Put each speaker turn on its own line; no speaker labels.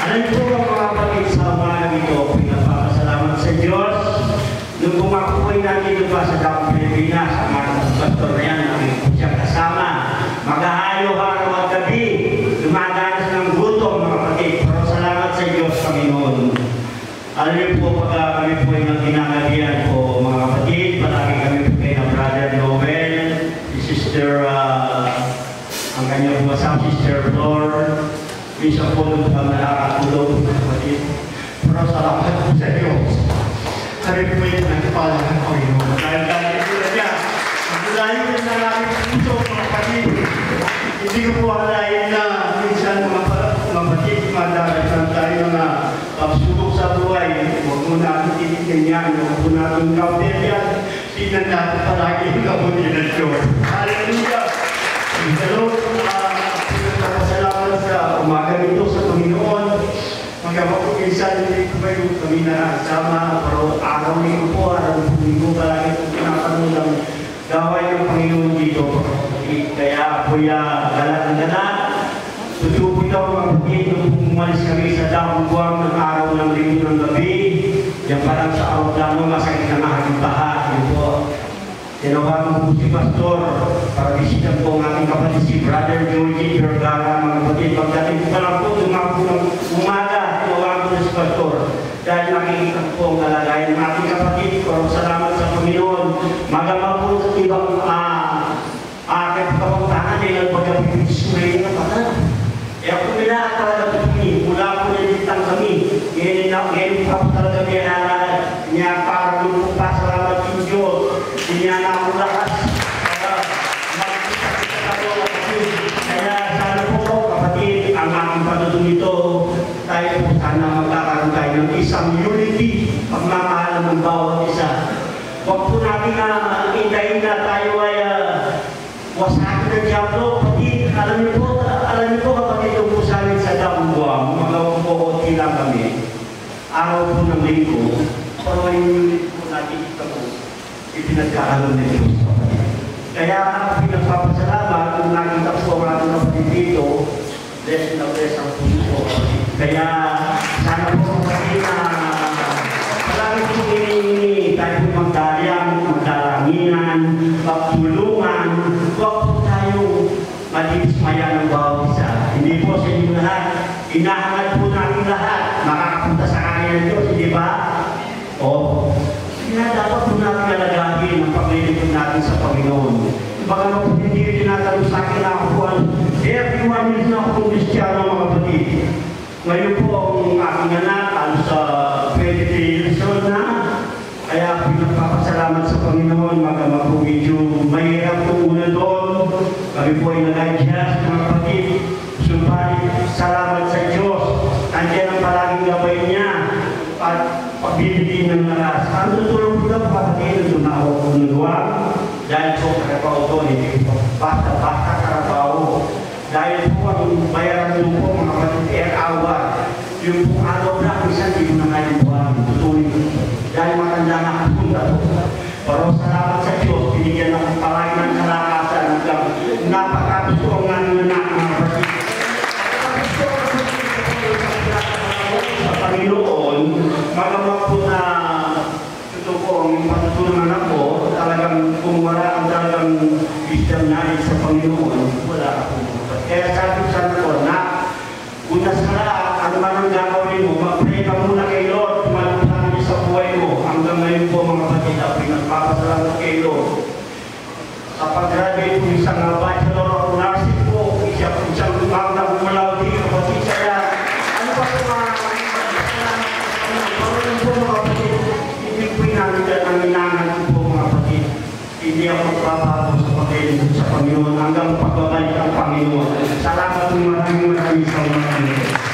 Alam niyo po mga kapatid, sa umaga ito, pinapapasalamat sa Diyos. Nung kumakupoy natin ito pa sa Daang Pilipinas, ang mga pastor na yan, namin po siyang kasama. Maghahayo araw at gabi, dumadanas ng gutom mga kapatid. Pero salamat sa Diyos, Panginoon. Alam niyo po, pag kami po ay nagkinagabihan po mga kapatid, palagi kami po kayo ng Brother Noel, si Sister, ang kanyang buwasang Sister Flor, minsan po nung nakakatulog mga kapatid. Pero salamat po sa Diyos. Kami po yung nagpala ng Panginoon. Dahil po na niya, magulahin na sa aming puso mga kapatid. Hindi ko po alayin na minsan mga kapatid, madarasan tayo na pagsubok sa buhay. Huwag mo natin titikin yan, huwag mo natin kapit yan. Sinan natin palagi yung kabuti ng Diyos. Hallelujah! Hello, pinagpapasalamat sa umaga nito sa Panginoon. Magkapag-insan, hindi ko ba yung kami nakasama, pero araw nito po, araw nito palagi po pinapanood ang gaway ng Panginoon dito. Kaya po galak na galak. Totoo po ito mga kapatid, nung umalis kami sa Daang Buwang ng araw ng linggo ng gabi, yan parang sa aeroplano, masakit na aking baha. Yun po, tinawagan po si Pastor para bisitan po ang aking kapatid si Brother Georgie Vergara, mga kapatid. Pagdating po lang po, dumapo ng umaga, tinawagan po si Pastor. Dahil nakikita po ang kalagayan ng aking kapatid. Pero salamat sa Panginoon. Magama po sa ibang aking kapuntahan ay nagpagkapipisuhin na pala. Kaya kung talaga po kami, mula po nilitang kami, ngayon pa po talaga niya para po pa salamat yung Diyos. Niya na ako lakas para magkita ko kapatid. Kaya sana po kapatid, ang aking panutong ito, tayo po sana magkakaroon tayo ng isang unity, pagmamahalan ng bawat isa. Huwag po natin na indahin na tayo ay wasakin ng Diablo. Kapatid, alam niyo po kapatid yung po sa amin sa Daang Buwang, magawa po konti lang kami. Araw po ng linggo, pero ay unit po natin ito po, ipinagkakaroon ng Diyos. Kaya pinagpapasalamat kung nakita po ang ating kapatid dito, bless na bless ang puso. Kaya sana po kapatid na palagi po hinihingi tayo po magdalyang, magdalanginan, magtulungan, huwag po tayong malipismaya ng bawat isa. Hindi po sa inyo lahat, inahangad po natin lahat, makakapunta sa kanya ng Diyos, hindi ba? O, kaya dapat po natin alagahin ang paglilipod natin sa Panginoon. Baka na po hindi rin tinatanong sa akin na ako po, everyone is na akong Kristiyano mga kapatid. Ngayon po ang aking anak, sa 23 years old na, kaya pinagpapasalamat sa Panginoon, magkama po medyo mahirap po una doon. Kami po ay nag-adjust mga kapatid. Subalit, salamat sa Diyos. Nandiyan ang palaging gabay niya at pagbibigay ng lakas. Ang tutulong po lang kapatid, ito na ako kunagawa. Dahil po karabaw ito, hindi po basta-basta karabaw. Dahil po ang bayaran nyo po mga kapatid, air hour. Yung po araw na, minsan hindi mo na kayang buwan. Tutuloy po. Dahil matanda na kapunta po. Pero salamat sa Diyos, binigyan ng palagi ng kalakasan hanggang napakagusto ang nangyunak mga kapatid. Sa Panginoon, magamang po na ito po ang patutunan ako, talagang kung wala kang talagang wisdom natin sa Panginoon, wala ka po. Kaya sabi ko na, una sa lahat, ano man ang gagawin mo, mag-pray ka muna kay Lord, tumalong sa buhay mo. Hanggang ngayon po mga kapatid, pinagpapasalamat kay Lord. Sa pag-graduate po isang Bachelor of Nursing po, isang lumang kumulaw din kapatid. Kaya ano pa po mga pagkakaroon po mga kapatid, hindi po inanagyan ang inangan po mga kapatid. Hindi ako magpapago sa pag-ilipod sa Panginoon hanggang pagbabalik ang Panginoon. Salamat po maraming sa mga kapatid.